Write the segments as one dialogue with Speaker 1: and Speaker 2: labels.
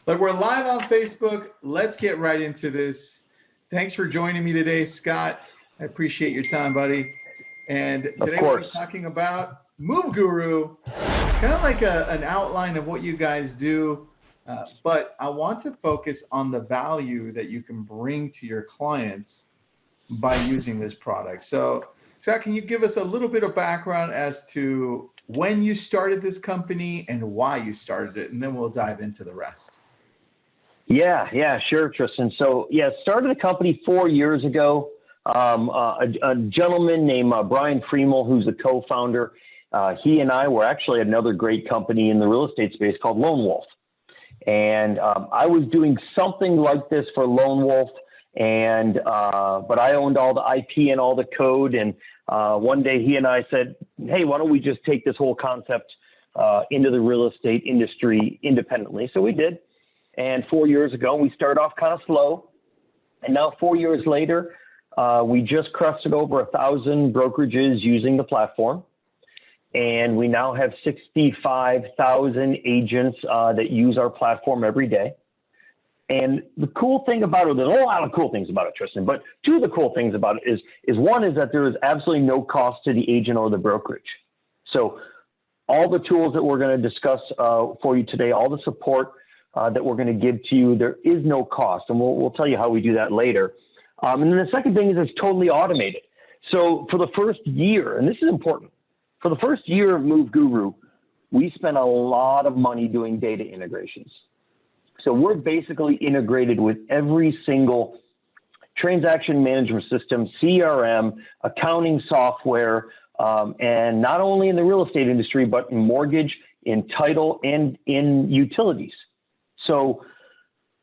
Speaker 1: Like, we're live on Facebook. Let's get right into this. Thanks for joining me today, Scott. I appreciate your time, buddy. And today we'll be talking about MooveGuru, kind of like an outline of what you guys do. But I want to focus on the value that you can bring to your clients by using this product. So, Scott, can you give us a little bit of background as to when you started this company and why you started it? And then we'll dive into the rest.
Speaker 2: Yeah, sure, Tristan. So, started the company 4 years ago. A gentleman named Brian Fremel, who's a co-founder, he and I were actually at another great company in the real estate space called Lone Wolf. And I was doing something like this for Lone Wolf, but I owned all the IP and all the code. And one day he and I said, hey, why don't we just take this whole concept into the real estate industry independently? So we did. And 4 years ago, we started off kind of slow. And now 4 years later, we just crested over 1,000 brokerages using the platform. And we now have 65,000 agents that use our platform every day. And the cool thing about it, there's a lot of cool things about it, Tristan, but two of the cool things about it is one is that there is absolutely no cost to the agent or the brokerage. So all the tools that we're going to discuss for you today, all the support that we're going to give to you, there is no cost. And we'll tell you how we do that later. And then the second thing is it's totally automated. So for the first year, and this is important, for the first year of MooveGuru, we spent a lot of money doing data integrations. So we're basically integrated with every single transaction management system, CRM, accounting software, and not only in the real estate industry, but in mortgage, in title, and in utilities. So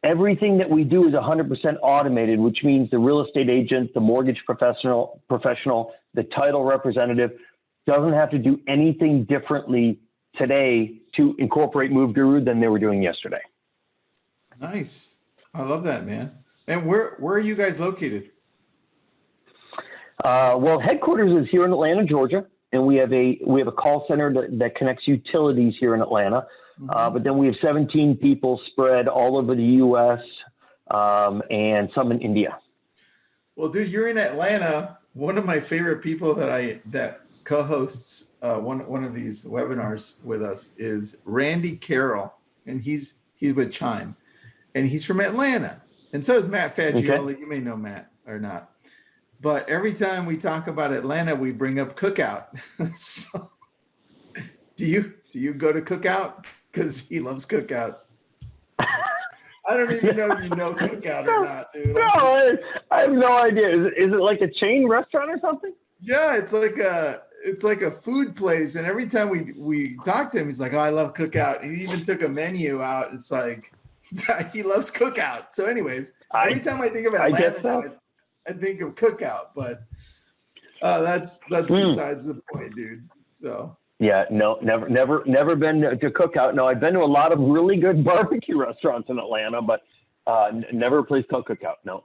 Speaker 2: everything that we do is 100% automated, which means the real estate agent, the mortgage professional, the title representative doesn't have to do anything differently today to incorporate MooveGuru than they were doing yesterday.
Speaker 1: Nice. I love that, man. And where are you guys located?
Speaker 2: Well, headquarters is here in Atlanta, Georgia, and we have a call center that connects utilities here in Atlanta. But then we have 17 people spread all over the U.S. And some in India.
Speaker 1: Well, dude, you're in Atlanta. One of my favorite people that co-hosts one of these webinars with us is Randy Carroll, and he's with Chime, and he's from Atlanta, and so is Matt Fagioli. Okay. You may know Matt or not, but every time we talk about Atlanta, we bring up Cookout. So, do you go to Cookout? Because he loves Cookout. I don't even know if you know Cookout or not, dude.
Speaker 2: No, I have no idea. Is it like a chain restaurant or something?
Speaker 1: Yeah, it's like a food place, and every time we talk to him, he's like, "Oh, I love Cookout." He even took a menu out. It's like he loves Cookout. So, anyways, every time I think of Atlanta, I think of Cookout. But that's besides the point, dude. So.
Speaker 2: Yeah, no, never been to Cookout. No, I've been to a lot of really good barbecue restaurants in Atlanta, but never a place called Cookout. No.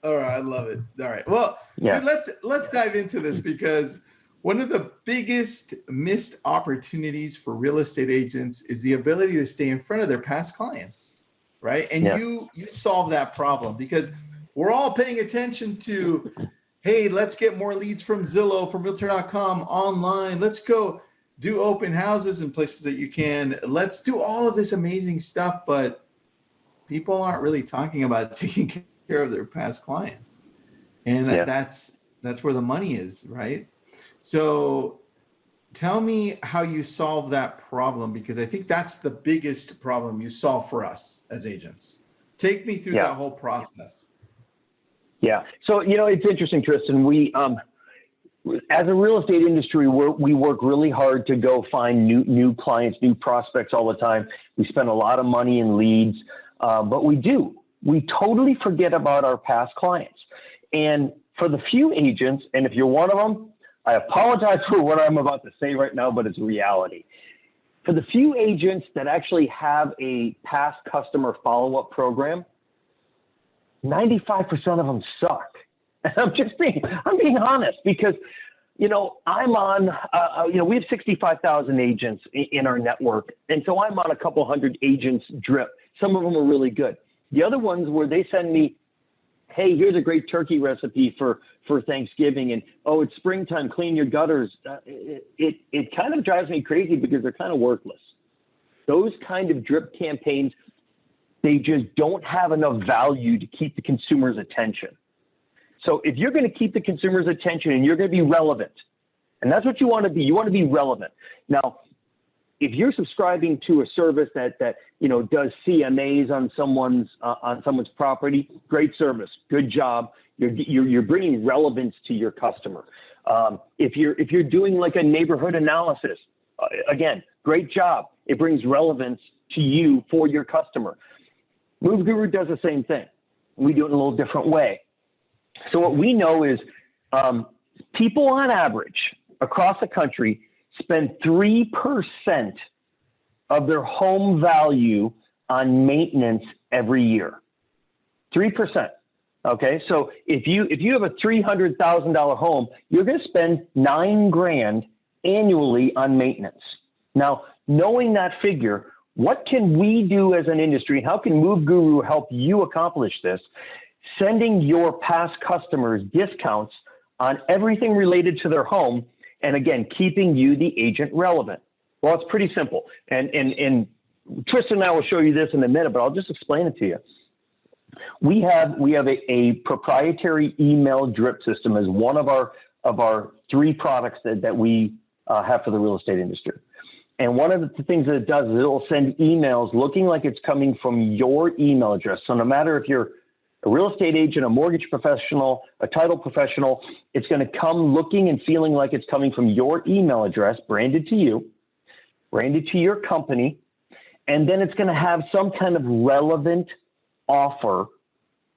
Speaker 1: All right, I love it. All right, well, yeah. Dude, let's dive into this, because one of the biggest missed opportunities for real estate agents is the ability to stay in front of their past clients, right? And you solve that problem, because we're all paying attention to, hey, let's get more leads from Zillow, from Realtor.com, online. Let's go do open houses in places that you can. Let's do all of this amazing stuff, but people aren't really talking about taking care of their past clients. And that's where the money is, right? So tell me how you solve that problem, because I think that's the biggest problem you solve for us as agents. Take me through that whole process.
Speaker 2: Yeah. So, it's interesting, Tristan. We, as a real estate industry, we work really hard to go find new clients, new prospects all the time. We spend a lot of money in leads, but we totally forget about our past clients. And for the few agents, and if you're one of them, I apologize for what I'm about to say right now, but it's reality. For the few agents that actually have a past customer follow-up program, 95% of them suck. And I'm being honest, because, I'm on, we have 65,000 agents in our network. And so I'm on a couple hundred agents drip. Some of them are really good. The other ones where they send me, hey, here's a great turkey recipe for Thanksgiving, and oh, it's springtime, clean your gutters. It kind of drives me crazy because they're kind of worthless. Those kind of drip campaigns, they just don't have enough value to keep the consumer's attention. So if you're going to keep the consumer's attention and you're going to be relevant, and that's what you want to be relevant. Now, if you're subscribing to a service that does CMAs on someone's property, great service, good job. You're bringing relevance to your customer. If you're doing like a neighborhood analysis, again, great job. It brings relevance to you for your customer. MooveGuru does the same thing. We do it in a little different way. So what we know is people on average across the country spend 3% of their home value on maintenance every year. 3%. Okay, so if you have a $300,000 home, you're going to spend $9,000 annually on maintenance. Now, knowing that figure, what can we do as an industry? How can MooveGuru help you accomplish this? Sending your past customers discounts on everything related to their home, and again, keeping you, the agent, relevant. Well, it's pretty simple. And Tristan and I will show you this in a minute, but I'll just explain it to you. We have a proprietary email drip system as one of our 3 products that we have for the real estate industry. And one of the things that it does is it will send emails looking like it's coming from your email address. So no matter if you're a real estate agent, a mortgage professional, a title professional, it's going to come looking and feeling like it's coming from your email address, branded to you, branded to your company, and then it's going to have some kind of relevant offer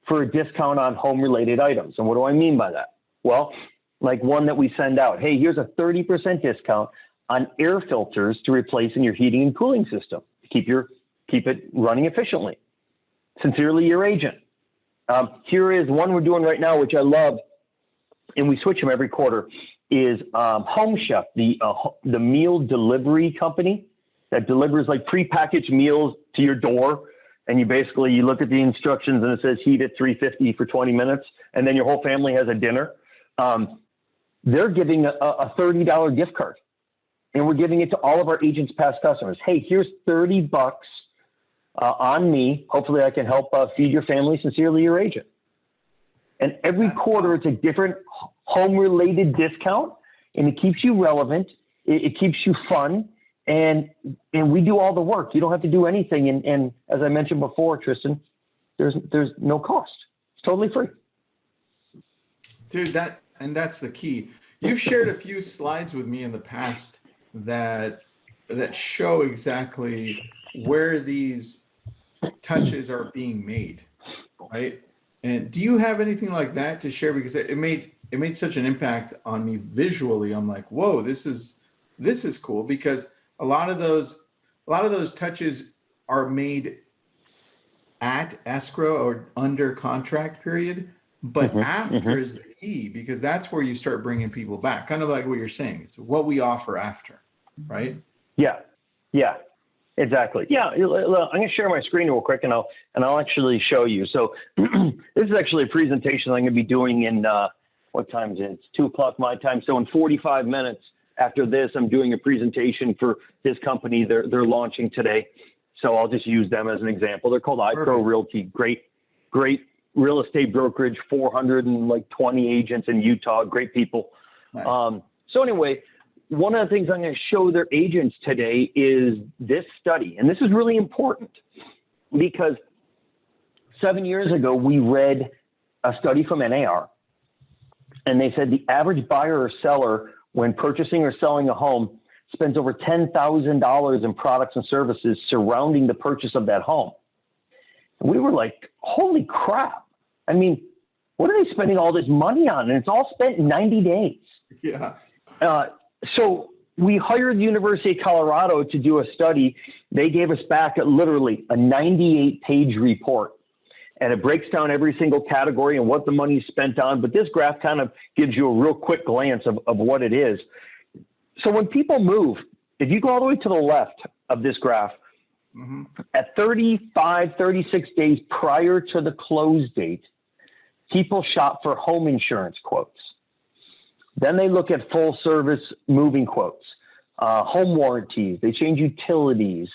Speaker 2: for a discount on home-related items. And what do I mean by that? Well, like one that we send out, hey, here's a 30% discount on air filters to replace in your heating and cooling system to keep it running efficiently. Sincerely, your agent. Here is one we're doing right now, which I love, and we switch them every quarter, is Home Chef, the meal delivery company that delivers like prepackaged meals to your door. And you look at the instructions and it says heat at 350 for 20 minutes, and then your whole family has a dinner. They're giving a $30 gift card, and we're giving it to all of our agents' past customers. Hey, here's $30 on me. Hopefully I can help feed your family. Sincerely, your agent. And every quarter it's a different home-related discount, and it keeps you relevant. It keeps you fun. And we do all the work. You don't have to do anything. And as I mentioned before, Tristan, there's no cost. It's totally free.
Speaker 1: Dude, that's the key. You've shared a few slides with me in the past that show exactly where these touches are being made, right? And do you have anything like that to share? Because it made such an impact on me visually. I'm like, whoa, this is cool, because a lot of those touches are made at escrow or under contract period, but after is the key, because that's where you start bringing people back. Kind of like what you're saying. It's what we offer after, right?
Speaker 2: Yeah, exactly. Yeah, I'm going to share my screen real quick, and I'll actually show you. So this is actually a presentation I'm going to be doing in what time is it? It's 2:00 my time. So in 45 minutes. After this, I'm doing a presentation for this company they're launching today. So I'll just use them as an example. They're called iPro Realty. Great real estate brokerage, 420 agents in Utah. Great people.
Speaker 1: Nice.
Speaker 2: So anyway, one of the things I'm going to show their agents today is this study. And this is really important because 7 years ago, we read a study from NAR, and they said the average buyer or seller, when purchasing or selling a home, spends over $10,000 in products and services surrounding the purchase of that home. And we were like, holy crap. I mean, what are they spending all this money on? And it's all spent in 90 days.
Speaker 1: Yeah.
Speaker 2: So we hired the University of Colorado to do a study. They gave us back literally a 98-page report. And it breaks down every single category and what the money is spent on. But this graph kind of gives you a real quick glance of what it is. So when people move, if you go all the way to the left of this graph, At 35, 36 days prior to the close date, people shop for home insurance quotes. Then they look at full service moving quotes, home warranties. They change utilities.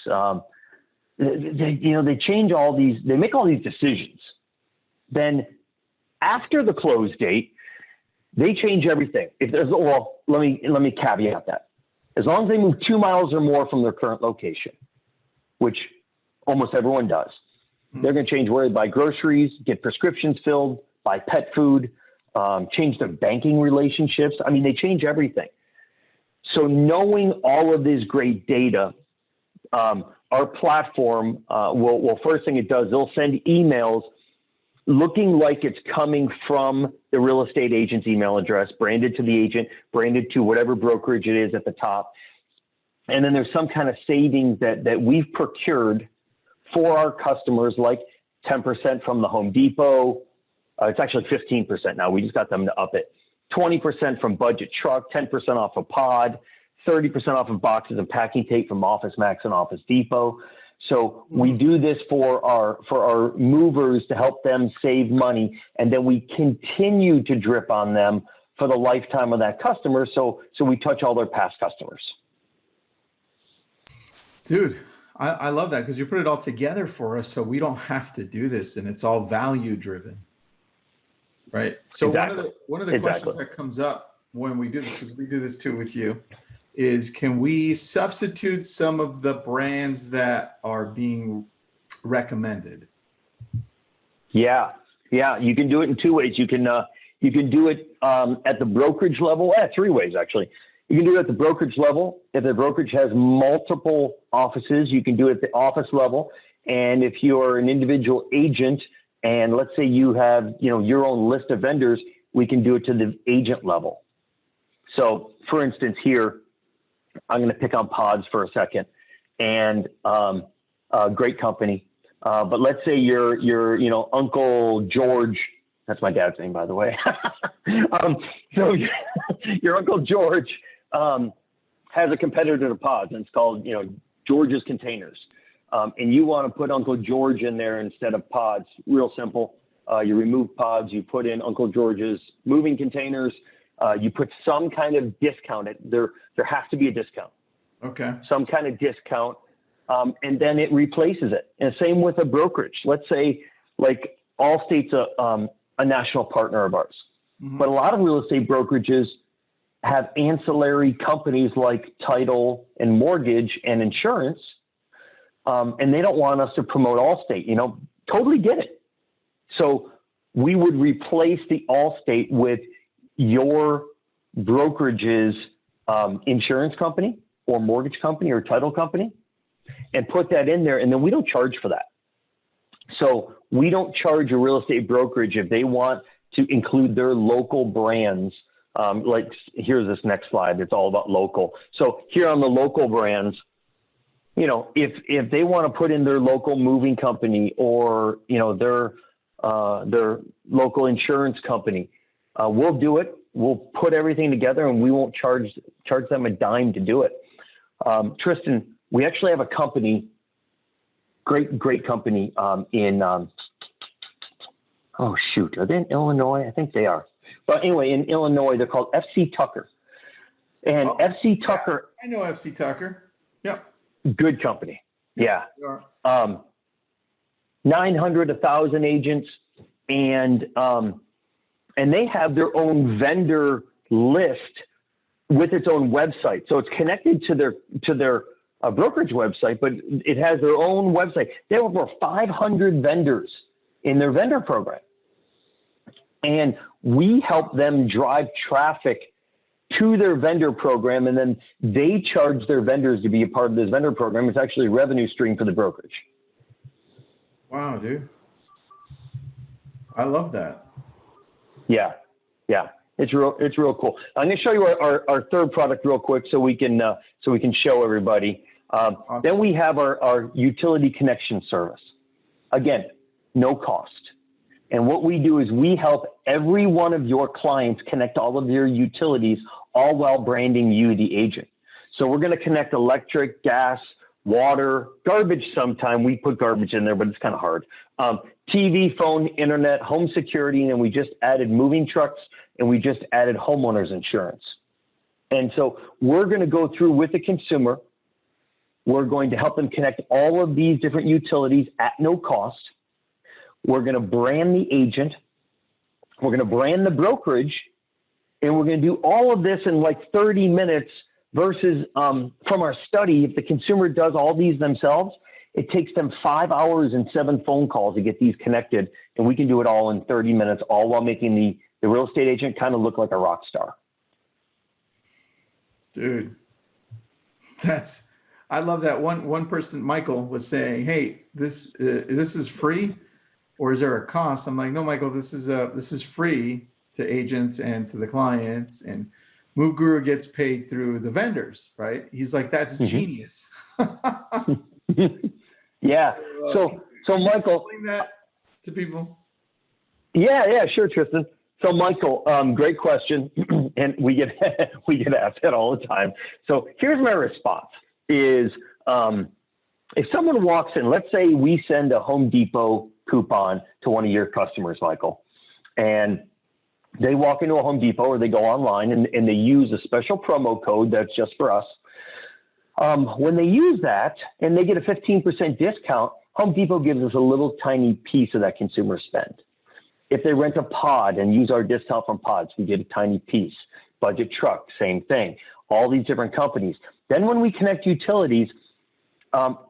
Speaker 2: They change all these. They make all these decisions. Then after the close date, they change everything. If there's, well, let me caveat that. As long as they move 2 miles or more from their current location, which almost everyone does, they're going to change where they buy groceries, get prescriptions filled, buy pet food, change their banking relationships. I mean, they change everything. So knowing all of this great data, our platform will first thing it does, they'll send emails looking like it's coming from the real estate agent's email address, branded to the agent, branded to whatever brokerage it is at the top. And then there's some kind of savings that we've procured for our customers, like 10% from the Home Depot. It's actually 15% now. We just got them to up it. 20% from Budget Truck, 10% off of Pod, 30% off of boxes and packing tape from Office Max and Office Depot. So we do this for our movers to help them save money, and then we continue to drip on them for the lifetime of that customer. So we touch all their past customers.
Speaker 1: Dude, I love that because you put it all together for us, so we don't have to do this, and it's all value driven, right? So exactly. one of the questions that comes up when we do this, because we do this too with you, is can we substitute some of the brands that are being recommended? Yeah,
Speaker 2: you can do it in two ways. You can do it at the brokerage level. 3 ways actually. You can do it at the brokerage level. If the brokerage has multiple offices, you can do it at the office level. And if you're an individual agent, and let's say you have your own list of vendors, we can do it to the agent level. So, for instance, here. I'm going to pick on Pods for a second, and a great company. But let's say your Uncle George. That's my dad's name, by the way. So your Uncle George has a competitor to Pods, and it's called George's Containers. And you want to put Uncle George in there instead of Pods. Real simple. You remove Pods, you put in Uncle George's moving containers. You put some kind of discount. There has to be a discount.
Speaker 1: Okay.
Speaker 2: Some kind of discount, and then it replaces it. And same with a brokerage. Let's say, like Allstate's a national partner of ours, but a lot of real estate brokerages have ancillary companies like title and mortgage and insurance, and they don't want us to promote Allstate. Totally get it. So we would replace the Allstate with your brokerage's insurance company or mortgage company or title company, and put that in there. And then we don't charge for that. So we don't charge a real estate brokerage if they want to include their local brands. Like here's this next slide. It's all about local. So here on the local brands, if they want to put in their local moving company or, their local insurance company, we'll do it. We'll put everything together, and we won't charge them a dime to do it. Tristan, we actually have a company, great company in, are they in Illinois? I think they are. But anyway, in Illinois, they're called FC Tucker. And FC Tucker.
Speaker 1: Yeah, I know FC Tucker. Yep.
Speaker 2: Good company. Yeah. 900, 1,000 agents. And they have their own vendor list with its own website. So it's connected to their brokerage website, but it has their own website. They have over 500 vendors in their vendor program. And we help them drive traffic to their vendor program, and then they charge their vendors to be a part of this vendor program. It's actually a revenue stream for the brokerage.
Speaker 1: Wow, dude. I love that.
Speaker 2: Yeah. It's real cool. I'm going to show you our third product real quick so we can show everybody. Awesome. Then we have our utility connection service. Again, no cost. And what we do is we help every one of your clients connect all of their utilities, all while branding you, the agent. So we're going to connect electric, gas, water, garbage. Sometime we put garbage in there, but it's kind of hard. TV, phone, internet, home security, and we just added moving trucks, and we just added homeowners insurance. And so we're going to go through with the consumer. We're going to help them connect all of these different utilities at no cost. We're going to brand the agent. We're going to brand the brokerage, and we're going to do all of this in like 30 minutes versus from our study, if the consumer does all these themselves, it takes them 5 hours and 7 phone calls to get these connected, and we can do it all in 30 minutes, all while making the real estate agent kind of look like a rock star.
Speaker 1: Dude, I love that. One person, Michael, was saying, "Hey, this is free, or is there a cost?" I'm like, "No, Michael, this is free to agents and to the clients, and MooveGuru gets paid through the vendors, right?" He's like, "That's genius."
Speaker 2: Yeah. So Michael,
Speaker 1: explain that to people.
Speaker 2: Yeah, sure, Tristan. So Michael, great question, and we get asked that all the time. So here's my response: is if someone walks in, let's say we send a Home Depot coupon to one of your customers, Michael, and they walk into a Home Depot or they go online and they use a special promo code that's just for us. When they use that and they get a 15% discount, Home Depot gives us a little tiny piece of that consumer spend. If they rent a pod and use our discount from pods, we get a tiny piece. Budget Truck, same thing. All these different companies. Then when we connect utilities,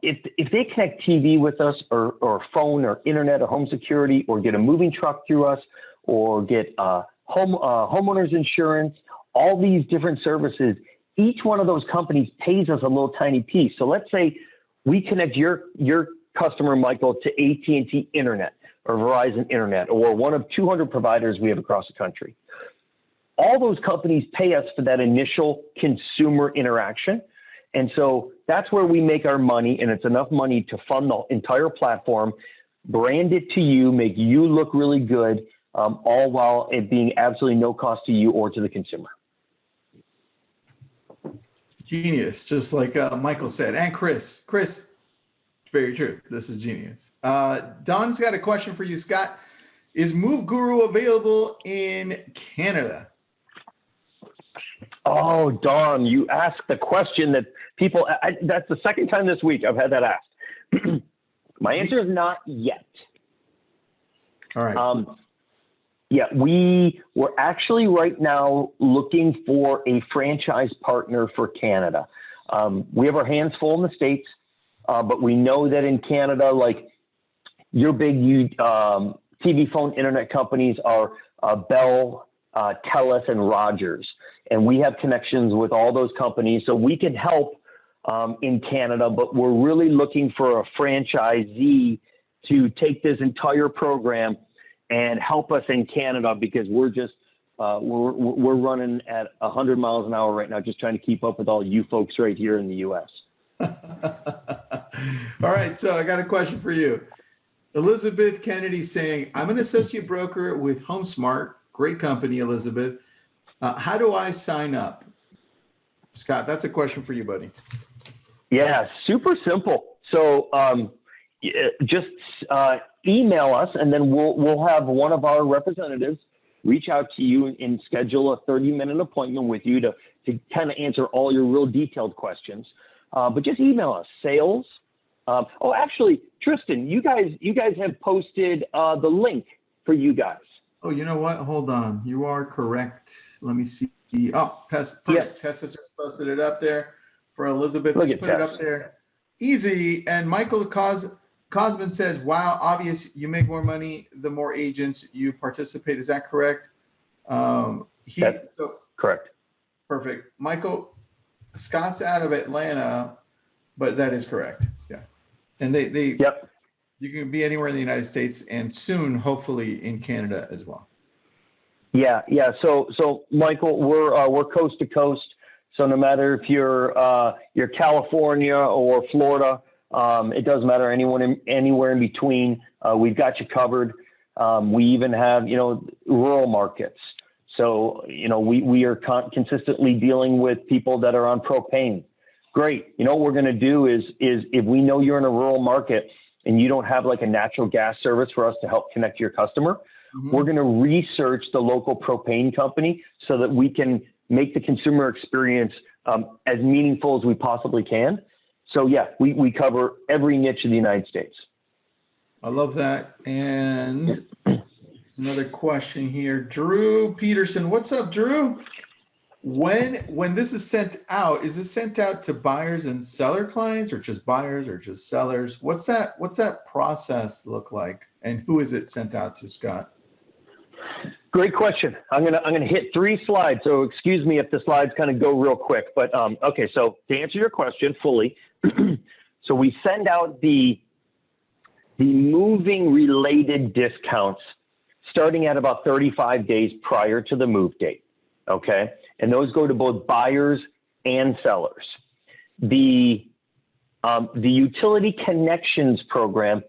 Speaker 2: if they connect TV with us or phone or internet or home security or get a moving truck through us or get homeowners insurance, all these different services, each one of those companies pays us a little tiny piece. So let's say we connect your customer, Michael, to AT&T Internet or Verizon Internet or one of 200 providers we have across the country. All those companies pay us for that initial consumer interaction. And so that's where we make our money, and it's enough money to fund the entire platform, brand it to you, make you look really good, all while it being absolutely no cost to you or to the consumer.
Speaker 1: Genius, just like Michael said. And Chris, very true. This is genius. Don's got a question for you, Scott. Is MooveGuru available in Canada?
Speaker 2: Oh, Don, you asked the question that people, that's the second time this week I've had that asked. My answer is not yet.
Speaker 1: All right.
Speaker 2: Yeah, we're actually right now looking for a franchise partner for Canada. We have our hands full in the States, but we know that in Canada, like your big TV, phone, internet companies are Bell, TELUS, and Rogers. And we have connections with all those companies, so we can help in Canada, but we're really looking for a franchisee to take this entire program and help us in Canada, because we're just we're running at 100 miles an hour right now, just trying to keep up with all you folks right here in the U.S.
Speaker 1: All right, so I got a question for you. Elizabeth Kennedy saying, "I'm an associate broker with HomeSmart, great company, Elizabeth. How do I sign up?" Scott, that's a question for you, buddy.
Speaker 2: Yeah, super simple. So just email us, and then we'll have one of our representatives reach out to you and schedule a 30-minute appointment with you to kind of answer all your real detailed questions. But just email us, sales. Actually, Tristan, you guys have posted the link for you guys.
Speaker 1: Oh, you know what? Hold on. You are correct. Let me see. Oh, Tessa just posted it up there for Elizabeth. Just put it up there. Easy. And Michael Cosman says, "Wow, obvious. You make more money the more agents you participate." Is that correct?
Speaker 2: Correct.
Speaker 1: Perfect. Michael, Scott's out of Atlanta, but that is correct. Yeah. And they
Speaker 2: Yep.
Speaker 1: You can be anywhere in the United States and soon, hopefully, in Canada as well.
Speaker 2: Yeah. So Michael, we're coast to coast. So no matter if you're California or Florida, it doesn't matter. Anywhere in between, we've got you covered. We even have rural markets. So we are consistently dealing with people that are on propane. Great. You know what we're going to do is if we know you're in a rural market and you don't have like a natural gas service for us to help connect your customer, we're going to research the local propane company so that we can make the consumer experience as meaningful as we possibly can. So yeah, we cover every niche in the United States.
Speaker 1: I love that. And another question here, Drew Peterson. What's up, Drew? When this is sent out, is it sent out to buyers and seller clients, or just buyers, or just sellers? What's that process look like, and who is it sent out to, Scott?
Speaker 2: Great question. I'm gonna hit 3 slides, so excuse me if the slides kind of go real quick. But okay, so to answer your question fully, so we send out the moving related discounts starting at about 35 days prior to the move date. Okay, and those go to both buyers and sellers. The utility connections program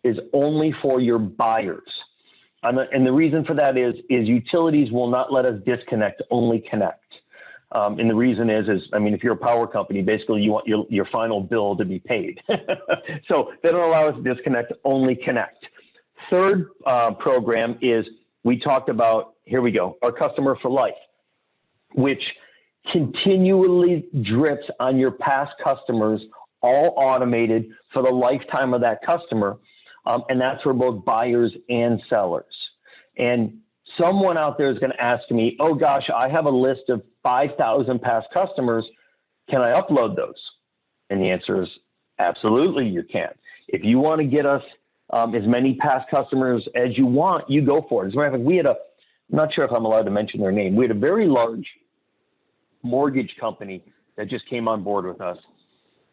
Speaker 2: is only for your buyers. And the reason for that is utilities will not let us disconnect, only connect. And the reason is, I mean, if you're a power company, basically you want your final bill to be paid. So they don't allow us to disconnect, only connect. Third program is, we talked about, here we go, our customer for life, which continually drips on your past customers, all automated for the lifetime of that customer. And that's for both buyers and sellers. And someone out there is going to ask me, oh gosh, I have a list of 5,000 past customers. Can I upload those? And the answer is absolutely you can. If you want to get us as many past customers as you want, you go for it. As a matter of fact, we had I'm not sure if I'm allowed to mention their name. We had a very large mortgage company that just came on board with us.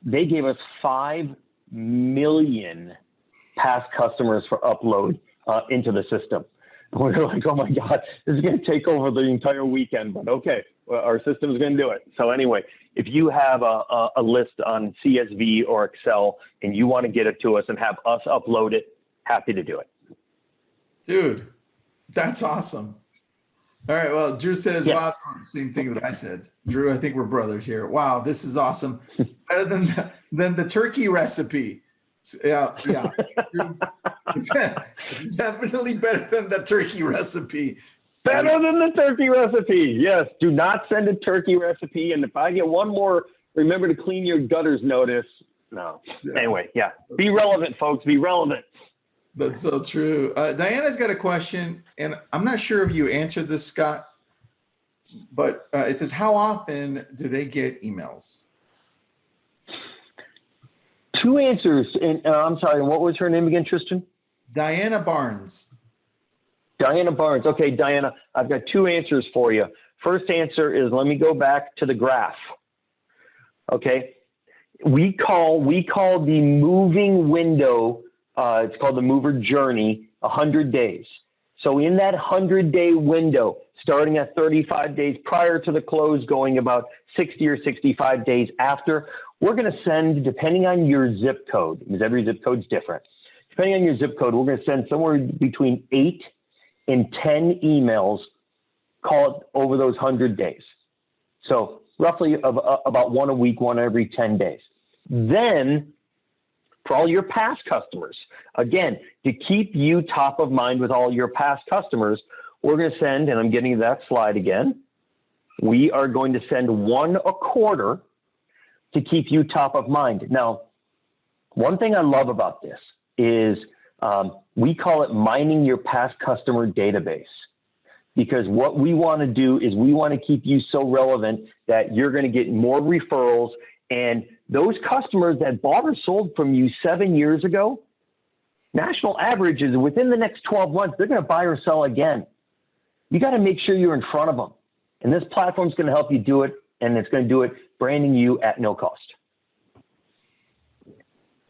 Speaker 2: They gave us 5 million past customers for upload into the system. And we were like, oh my God, this is going to take over the entire weekend, but okay, well, our system is going to do it. So anyway, if you have a list on CSV or Excel and you want to get it to us and have us upload it, happy to do it.
Speaker 1: Dude, that's awesome. All right, well, Drew says,
Speaker 2: yeah.
Speaker 1: Wow, same thing that I said. Drew, I think we're brothers here. Wow, this is awesome. Better than the turkey recipe. Yeah. It's definitely better than the turkey recipe.
Speaker 2: Better than the turkey recipe. Yes. Do not send a turkey recipe. And if I get one more, remember to clean your gutters notice. No. Yeah. Anyway, yeah. Be relevant, folks. Be relevant.
Speaker 1: That's so true. Diana's got a question, and I'm not sure if you answered this, Scott, but it says, how often do they get emails?
Speaker 2: 2 answers. And I'm sorry, what was her name again, Tristan?
Speaker 1: Diana Barnes.
Speaker 2: Diana Barnes. Okay, Diana, I've got 2 answers for you. First answer is, let me go back to the graph. Okay. We call the moving window, it's called the mover journey, 100 days. So in that 100-day window, starting at 35 days prior to the close, going about 60 or 65 days after, we're going to send, depending on your zip code, because every zip code is different. Depending on your zip code, we're going to send somewhere between 8 and 10 emails, call it over those 100 days. So roughly about 1 a week, 1 every 10 days. Then for all your past customers, again, to keep you top of mind with all your past customers, we're going to send, and I'm getting to that slide again, we are going to send 1 a quarter to keep you top of mind. Now, one thing I love about this is we call it mining your past customer database, because what we want to do is we want to keep you so relevant that you're going to get more referrals, and those customers that bought or sold from you 7 years ago, national average is within the next 12 months, they're going to buy or sell again. You got to make sure you're in front of them. And this platform is going to help you do it, and it's going to do it branding you at no cost.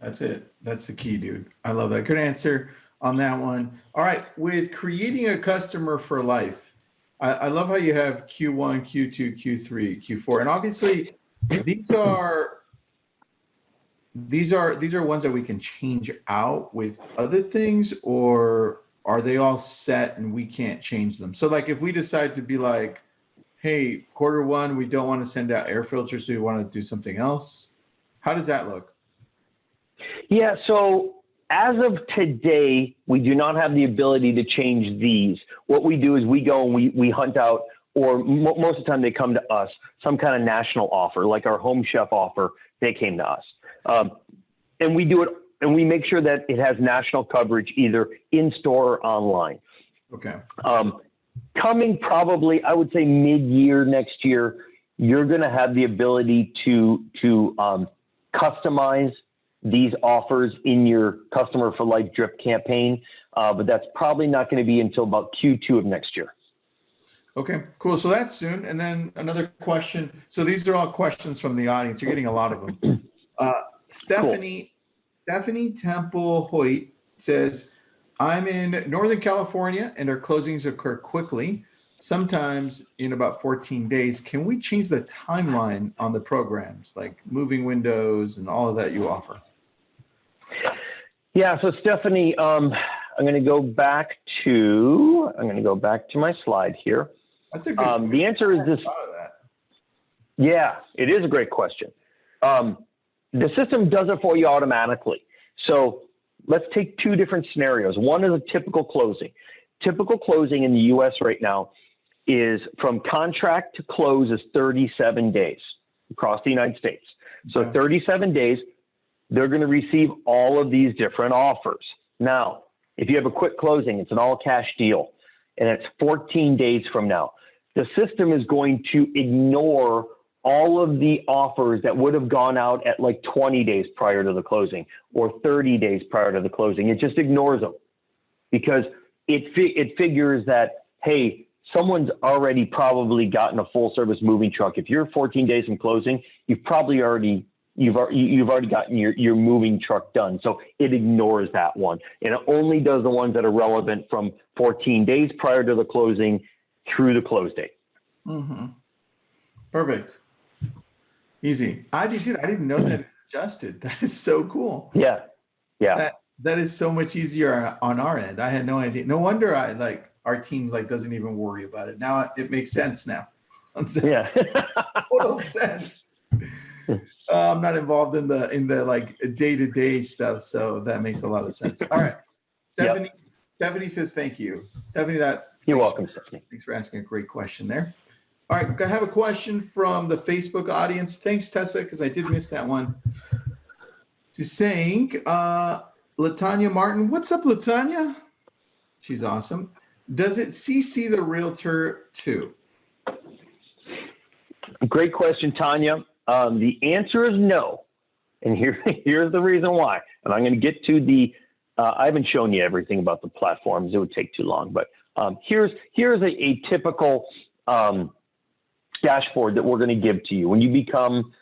Speaker 1: That's it. That's the key, dude. I love that. Good answer on that one. All right. With creating a customer for life, I love how you have Q1, Q2, Q3, Q4. And obviously these are ones that we can change out with other things, or are they all set and we can't change them? So like if we decide to be like, hey, Q1, we don't want to send out air filters. We want to do something else. How does that look?
Speaker 2: Yeah, so as of today, we do not have the ability to change these. What we do is we go and we hunt out, or most of the time they come to us, some kind of national offer, like our Home Chef offer, they came to us. And we do it, and we make sure that it has national coverage either in store or online.
Speaker 1: Okay.
Speaker 2: Coming probably, I would say mid-year next year, you're going to have the ability to customize these offers in your Customer for Life drip campaign, but that's probably not going to be until about Q2 of next year.
Speaker 1: Okay, cool. So that's soon. And then another question. So these are all questions from the audience. You're getting a lot of them. Stephanie Temple Hoyt says, I'm in Northern California and our closings occur quickly, sometimes in about 14 days. Can we change the timeline on the programs, like moving windows and all of that you offer?
Speaker 2: Yeah, so Stephanie, I'm going to go back to my slide here.
Speaker 1: That's a good question.
Speaker 2: The answer is this. Yeah, it is a great question. The system does it for you automatically. So let's take two different scenarios. One is a typical closing. Typical closing in the U.S. right now is from contract to close is 37 days across the United States. So 37 days, they're going to receive all of these different offers. Now, if you have a quick closing, it's an all-cash deal, and it's 14 days from now. The system is going to ignore all of the offers that would have gone out at like 20 days prior to the closing or 30 days prior to the closing. It just ignores them because it figures that, hey, someone's already probably gotten a full service moving truck. If you're 14 days from closing, you've already gotten your moving truck done. So it ignores that one. And it only does the ones that are relevant from 14 days prior to the closing through the close date.
Speaker 1: Mm-hmm. Perfect. Easy. I didn't know that it adjusted. That is so cool.
Speaker 2: Yeah. Yeah.
Speaker 1: That is so much easier on our end. I had no idea. No wonder our team doesn't even worry about it. Now it makes sense now.
Speaker 2: Yeah.
Speaker 1: Total sense. I'm not involved in the like day-to-day stuff, so that makes a lot of sense. All right. Stephanie says thank you. Stephanie,
Speaker 2: you're welcome, Stephanie.
Speaker 1: Thanks for asking a great question there. All right, I have a question from the Facebook audience. Thanks, Tessa, because I did miss that one. She's saying, Latanya Martin. What's up, Latanya? She's awesome. Does it CC the realtor too?
Speaker 2: Great question, Tanya. The answer is no. And here's the reason why. And I'm going to get to I haven't shown you everything about the platforms. It would take too long. But here's a typical dashboard that we're going to give to you. When you become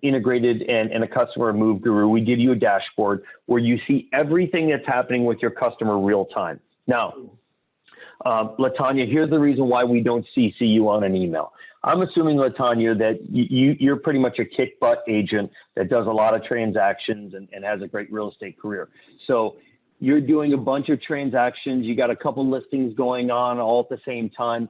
Speaker 2: integrated and a customer of MooveGuru, we give you a dashboard where you see everything that's happening with your customer real time. Now, Latanya, here's the reason why we don't CC you on an email. I'm assuming, Latanya, that you're pretty much a kick butt agent that does a lot of transactions and has a great real estate career. So you're doing a bunch of transactions. You got a couple listings going on all at the same time.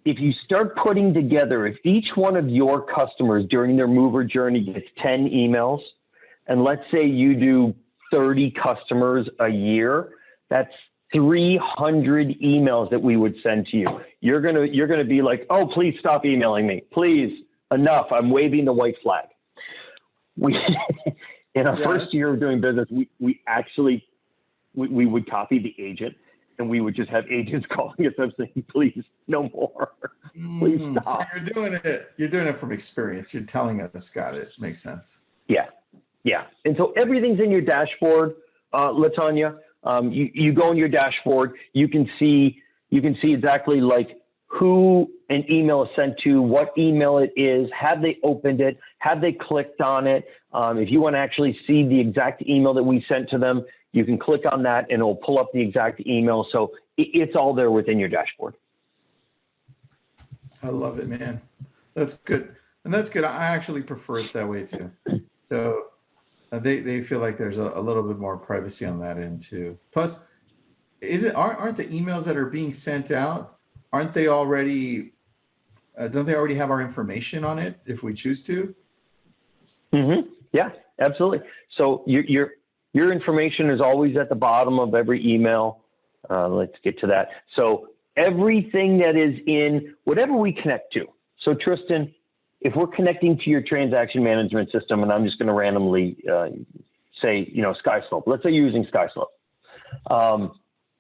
Speaker 2: If you start putting together, if each one of your customers during their mover journey gets 10 emails, and let's say you do 30 customers a year, that's 300 emails that we would send to you. You're gonna be like, oh, please stop emailing me. Please, enough. I'm waving the white flag. In our first year of doing business, we would copy the agent, and we would just have agents calling us up saying, please, no more. Please stop.
Speaker 1: So you're doing it from experience. You're telling us, got it. Makes sense.
Speaker 2: Yeah. Yeah. And so everything's in your dashboard, Latanya. You go in your dashboard, you can see exactly like who an email is sent to, what email it is, have they opened it, have they clicked on it. If you want to actually see the exact email that we sent to them, you can click on that and it'll pull up the exact email. So it's all there within your dashboard.
Speaker 1: I love it, man. That's good. And that's good. I actually prefer it that way too. So they feel like there's a little bit more privacy on that end too. Plus, aren't the emails that are being sent out aren't they already, don't they already have our information on it if we choose to?
Speaker 2: Mm-hmm. Yeah, absolutely. So your information is always at the bottom of every email. Let's get to that. So everything that is in whatever we connect to. So Tristan, if we're connecting to your transaction management system, and I'm just going to randomly say, SkySlope, let's say you're using SkySlope,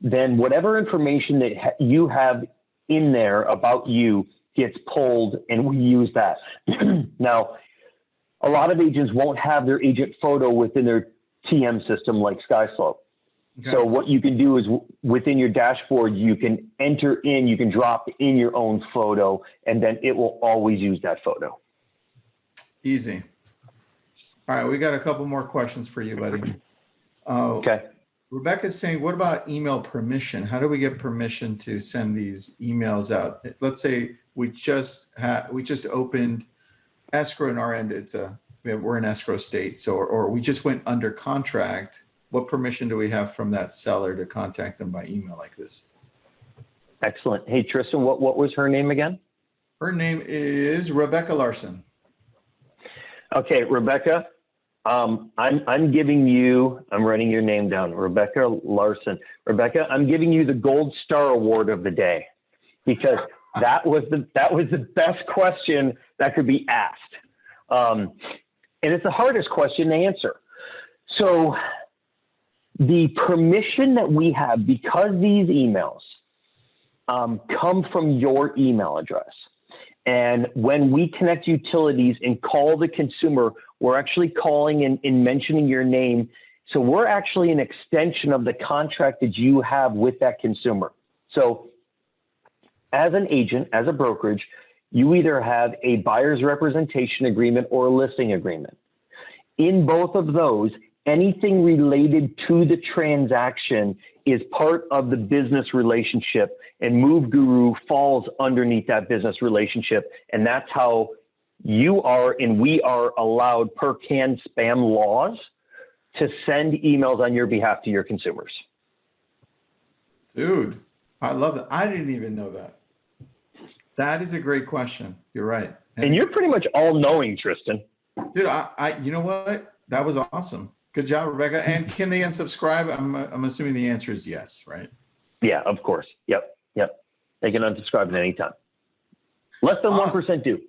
Speaker 2: then whatever information that you have in there about you gets pulled, and we use that. Now, a lot of agents won't have their agent photo within their TM system like SkySlope. Okay. So what you can do is within your dashboard, you can enter in, you can drop in your own photo, and then it will always use that photo.
Speaker 1: Easy. All right, we got a couple more questions for you, buddy.
Speaker 2: Okay.
Speaker 1: Rebecca's saying, what about email permission? How do we get permission to send these emails out? Let's say we just opened escrow in our end. We're in escrow state, or we just went under contract. What permission do we have from that seller to contact them by email like this?
Speaker 2: Excellent. Hey, Tristan, what was her name again?
Speaker 1: Her name is Rebecca Larson.
Speaker 2: Okay, Rebecca, I'm giving you, I'm writing your name down, Rebecca Larson. Rebecca, I'm giving you the Gold Star Award of the day, because that was the best question that could be asked. And it's the hardest question to answer. So the permission that we have, because these emails come from your email address, and when we connect utilities and call the consumer, we're actually calling and mentioning your name. So we're actually an extension of the contract that you have with that consumer. So as an agent, as a brokerage, you either have a buyer's representation agreement or a listing agreement. In both of those, anything related to the transaction is part of the business relationship, and MooveGuru falls underneath that business relationship. And that's how you are and we are allowed per CAN spam laws to send emails on your behalf to your consumers.
Speaker 1: Dude, I love that. I didn't even know that. That is a great question. You're right.
Speaker 2: And you're pretty much all knowing, Tristan.
Speaker 1: Dude, you know what? That was awesome. Good job, Rebecca. And can they unsubscribe? I'm assuming the answer is yes, right?
Speaker 2: Yeah, of course. Yep. They can unsubscribe at any time. Less than 1% do.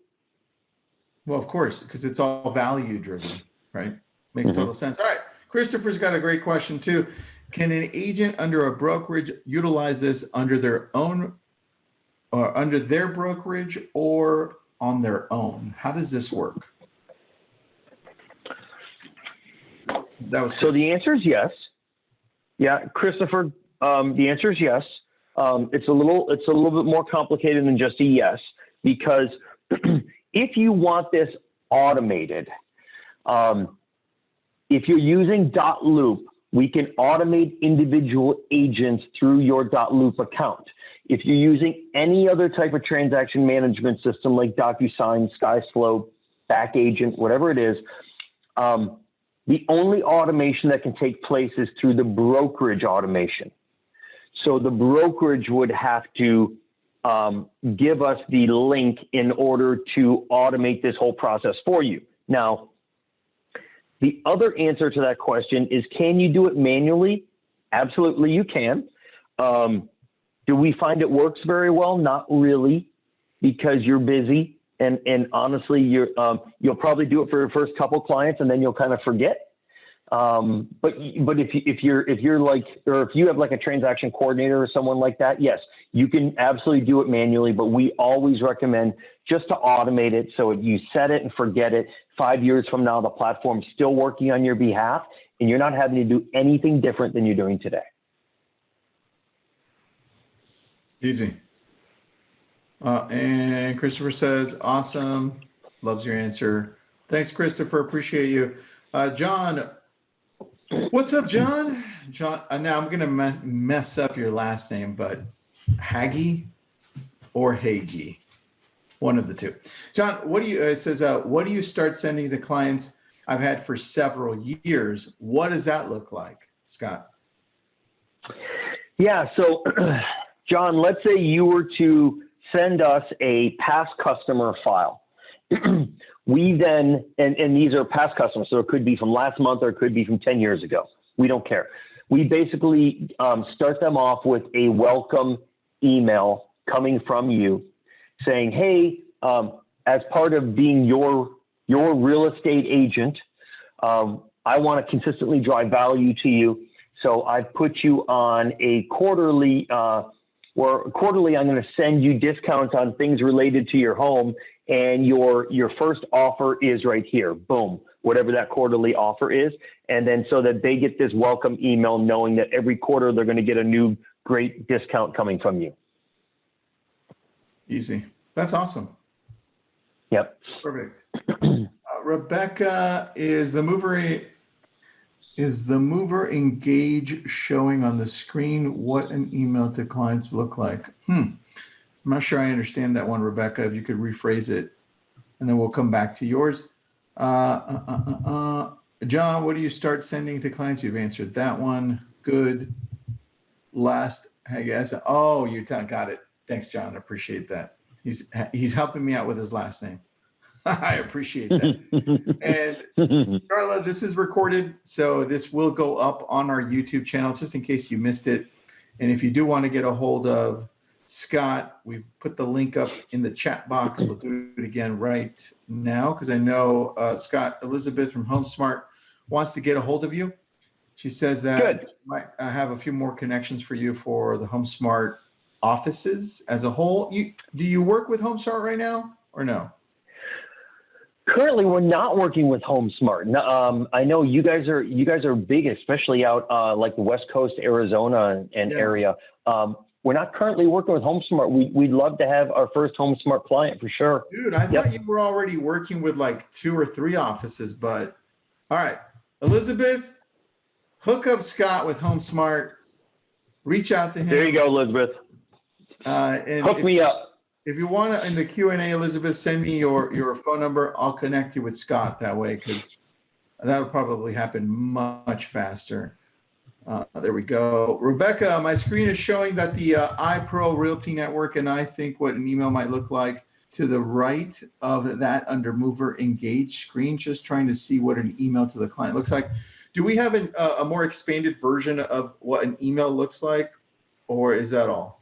Speaker 1: Well, of course, because it's all value driven, right? Makes total sense. All right. Christopher's got a great question too. Can an agent under a brokerage utilize this under their own, or under their brokerage, or on their own? How does this work? That was
Speaker 2: so the answer is yes. Yeah, Christopher, the answer is yes. It's a little bit more complicated than just a yes, because if you want this automated, if you're using .loop, we can automate individual agents through your .loop account. If you're using any other type of transaction management system like DocuSign, SkySlope, BackAgent, whatever it is, the only automation that can take place is through the brokerage automation. So the brokerage would have to give us the link in order to automate this whole process for you. Now, the other answer to that question is, can you do it manually? Absolutely, you can. Do we find it works very well? Not really, because you're busy. And honestly, you'll probably do it for your first couple clients, and then you'll kind of forget. But if you're like, or if you have like a transaction coordinator or someone like that, yes, you can absolutely do it manually. But we always recommend just to automate it, so you set it and forget it. 5 years from now, the platform's still working on your behalf, and you're not having to do anything different than you're doing today.
Speaker 1: Easy. And Christopher says, awesome. Loves your answer. Thanks, Christopher. Appreciate you. John, what's up, John? John, now I'm going to mess up your last name, but Haggy or Hagee, one of the two. John, it says, what do you start sending to clients I've had for several years? What does that look like, Scott?
Speaker 2: Yeah, so John, let's say you were to send us a past customer file. We then, and these are past customers, so it could be from last month or it could be from 10 years ago. We don't care. We basically start them off with a welcome email coming from you saying, hey, as part of being your real estate agent, I want to consistently drive value to you. So I've put you on a quarterly, I'm going to send you discounts on things related to your home. And your first offer is right here. Boom, whatever that quarterly offer is. And then so that they get this welcome email knowing that every quarter they're going to get a new great discount coming from you.
Speaker 1: Easy. That's awesome.
Speaker 2: Yep.
Speaker 1: Perfect. Rebecca, is the mover engage showing on the screen what an email to clients look like? I'm not sure I understand that one, Rebecca. If you could rephrase it, and then we'll come back to yours. John, what do you start sending to clients? You've answered that one. Good. Last, I guess. Oh, you got it. Thanks, John. I appreciate that. He's helping me out with his last name. I appreciate that. And Carla, this is recorded, so this will go up on our YouTube channel just in case you missed it. And if you do want to get a hold of Scott, we've put the link up in the chat box. We'll do it again right now because I know Scott, Elizabeth from HomeSmart wants to get a hold of you. She says that she might have a few more connections for you for the HomeSmart offices as a whole. Do you work with HomeSmart right now or no?
Speaker 2: Currently, we're not working with HomeSmart. I know you guys are big, especially out like the West Coast, Arizona and area. We're not currently working with HomeSmart. We'd love to have our first HomeSmart client for sure.
Speaker 1: Dude, I thought you were already working with like 2 or 3 offices, but all right. Elizabeth, hook up Scott with HomeSmart. Reach out to him.
Speaker 2: There you go, Elizabeth.
Speaker 1: And
Speaker 2: hook me up.
Speaker 1: If you want to, in the Q&A, Elizabeth, send me your phone number. I'll connect you with Scott that way because that would probably happen much faster. There we go. Rebecca, my screen is showing that the iPro Realty Network, and I think what an email might look like to the right of that under Mover Engage screen, just trying to see what an email to the client looks like. Do we have a more expanded version of what an email looks like, or is that all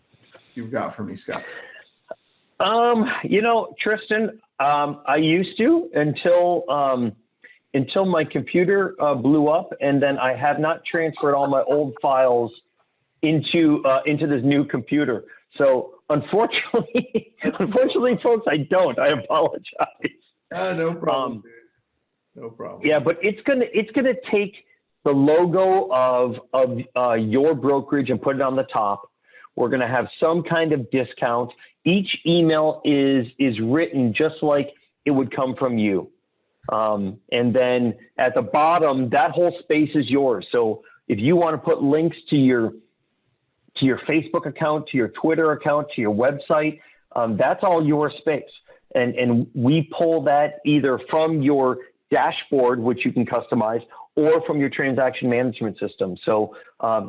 Speaker 1: you've got for me, Scott?
Speaker 2: Tristan, I used to until my computer blew up, and then I have not transferred all my old files into this new computer. So unfortunately, folks, I don't. I apologize.
Speaker 1: No problem, dude. No problem.
Speaker 2: Yeah, but it's gonna take the logo of your brokerage and put it on the top. We're gonna have some kind of discount. Each email is written just like it would come from you. And then at the bottom, that whole space is yours. So if you want to put links to your Facebook account, to your Twitter account, to your website, that's all your space. And we pull that either from your dashboard, which you can customize, or from your transaction management system. So,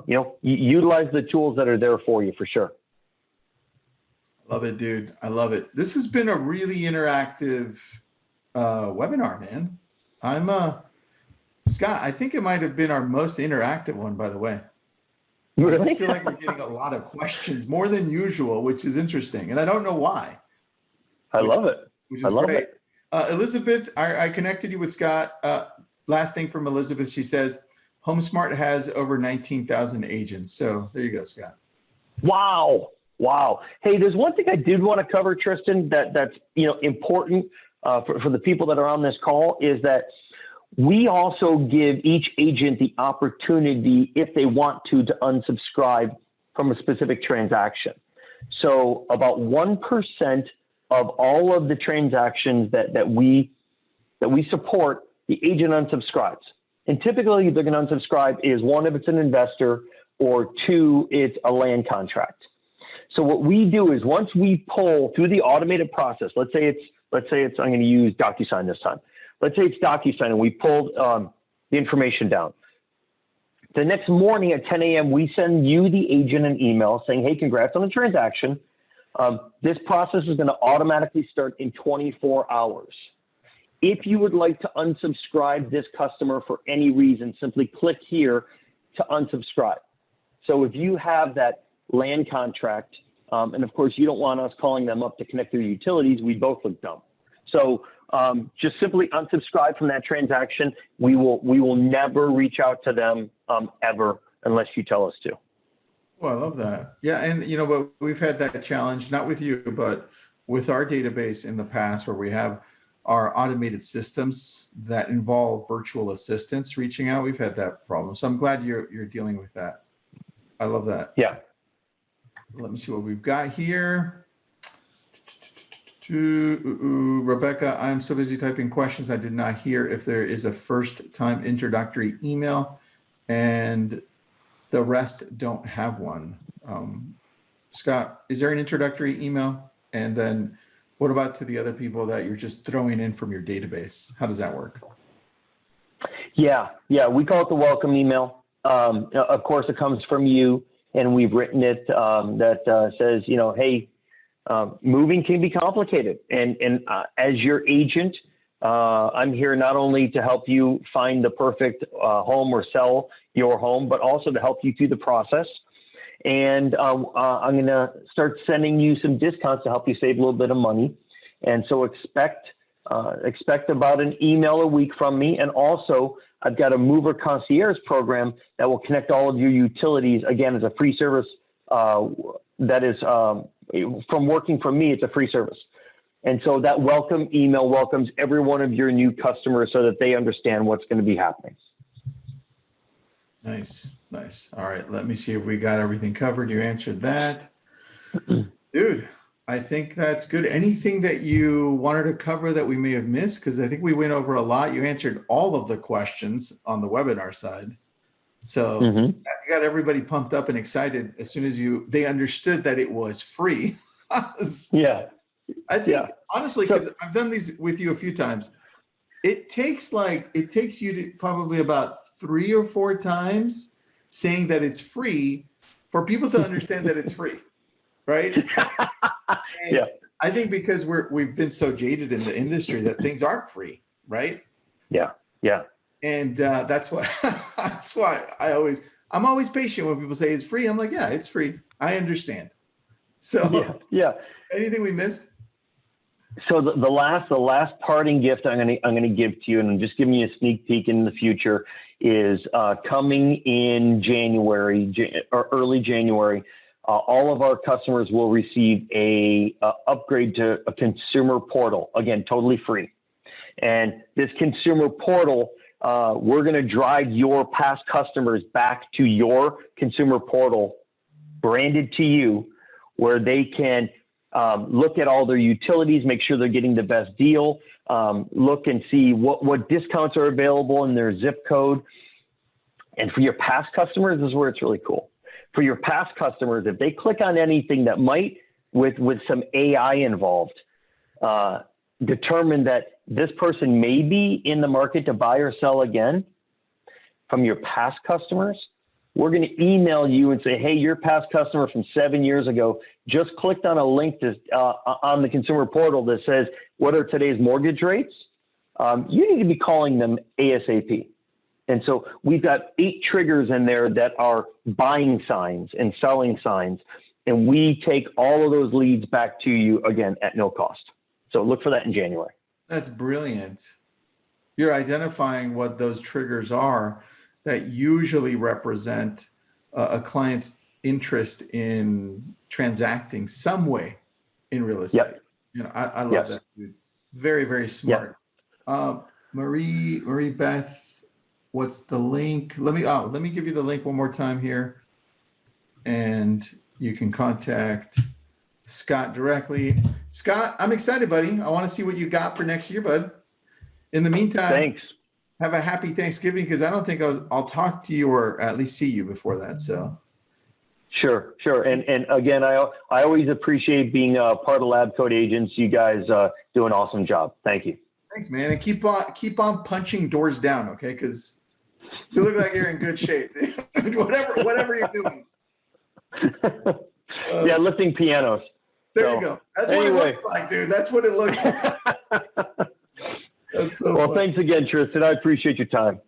Speaker 2: you utilize the tools that are there for you for sure.
Speaker 1: Love it, dude. I love it. This has been a really interactive webinar, man. Scott, I think it might have been our most interactive one, by the way.
Speaker 2: Really?
Speaker 1: I just feel like we're getting a lot of questions, more than usual, which is interesting. And I don't know why.
Speaker 2: I love it.
Speaker 1: Which is great. Elizabeth, I connected you with Scott. Last thing from Elizabeth, she says, HomeSmart has over 19,000 agents. So there you go, Scott.
Speaker 2: Wow. Hey, there's one thing I did want to cover, Tristan, that's important for the people that are on this call, is that we also give each agent the opportunity, if they want to unsubscribe from a specific transaction. So about 1% of all of the transactions that we support, the agent unsubscribes. And typically they're going to unsubscribe is 1, if it's an investor, or 2, it's a land contract. So what we do is once we pull through the automated process, let's say it's I'm going to use DocuSign this time. Let's say it's DocuSign and we pulled the information down. The next morning at 10 a.m., we send you, the agent, an email saying, hey, congrats on the transaction. This process is going to automatically start in 24 hours. If you would like to unsubscribe this customer for any reason, simply click here to unsubscribe. So if you have that land contract, and of course you don't want us calling them up to connect their utilities, we both look dumb. So just simply unsubscribe from that transaction. We will never reach out to them ever unless you tell us to.
Speaker 1: Well, I love that. Yeah, and but we've had that challenge, not with you, but with our database in the past, where we have our automated systems that involve virtual assistants reaching out. We've had that problem. So I'm glad you're dealing with that. I love that.
Speaker 2: Yeah.
Speaker 1: Let me see what we've got here. Rebecca, I'm so busy typing questions. I did not hear if there is a first time introductory email, and the rest don't have one. Scott, is there an introductory email? And then what about to the other people that you're just throwing in from your database? How does that work?
Speaker 2: Yeah, we call it the welcome email. Of course, it comes from you, and we've written it that says, hey, moving can be complicated. And as your agent, I'm here not only to help you find the perfect home or sell your home, but also to help you through the process. And I'm going to start sending you some discounts to help you save a little bit of money. And so expect about an email a week from me. And also, I've got a mover concierge program that will connect all of your utilities, again, as a free service. That is from working for me, it's a free service. And so that welcome email welcomes every one of your new customers so that they understand what's going to be happening.
Speaker 1: Nice. All right, let me see if we got everything covered. You answered that. Dude, I think that's good. Anything that you wanted to cover that we may have missed? Because I think we went over a lot. You answered all of the questions on the webinar side. So you got everybody pumped up and excited as soon as they understood that it was free.
Speaker 2: Yeah.
Speaker 1: I think, honestly, because I've done these with you a few times, it takes you to probably about 3 or 4 times saying that it's free for people to understand that it's free, right? Yeah. I think because we've been so jaded in the industry that things aren't free, right?
Speaker 2: Yeah.
Speaker 1: And that's why I'm always patient when people say it's free. I'm like, yeah, it's free. I understand. So
Speaker 2: yeah.
Speaker 1: Anything we missed?
Speaker 2: So the last parting gift I'm gonna give to you, and I'm just giving you a sneak peek in the future, is coming in January or early January. All of our customers will receive a upgrade to a consumer portal, again, totally free. And this consumer portal, we're going to drive your past customers back to your consumer portal, branded to you, where they can look at all their utilities, make sure they're getting the best deal, look and see what discounts are available in their zip code. And for your past customers, this is where it's really cool. For your past customers, if they click on anything that might, with some AI involved, determine that this person may be in the market to buy or sell again, from your past customers, we're going to email you and say, hey, your past customer from 7 years ago just clicked on a link on the consumer portal that says, what are today's mortgage rates? You need to be calling them ASAP. And so we've got 8 triggers in there that are buying signs and selling signs. And we take all of those leads back to you, again, at no cost. So look for that in January.
Speaker 1: That's brilliant. You're identifying what those triggers are that usually represent a client's interest in transacting some way in real estate. Yep. I love that, dude. Very, very smart. Yep. Marie Beth, what's the link? Let me give you the link one more time here, and you can contact Scott directly. Scott, I'm excited, buddy. I want to see what you got for next year, bud. In the meantime, thanks. Have a happy Thanksgiving, because I don't think I'll talk to you or at least see you before that. So. Sure. And again, I always appreciate being a part of LabCoatAgents. You guys do an awesome job. Thank you. Thanks, man. And keep on punching doors down, okay? Because You look like you're in good shape. whatever you're doing.
Speaker 2: Yeah, lifting pianos.
Speaker 1: There you go. That's what it looks like, dude. That's what it looks like. That's so
Speaker 2: well,
Speaker 1: fun.
Speaker 2: Thanks again, Tristan. I appreciate your time.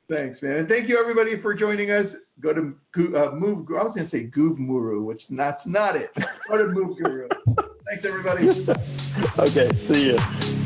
Speaker 1: Thanks, man. And thank you, everybody, for joining us. Go to MooveGuru. I was going to say GoovMuru, which that's not it. Go to MooveGuru. Thanks, everybody.
Speaker 2: Okay, see you.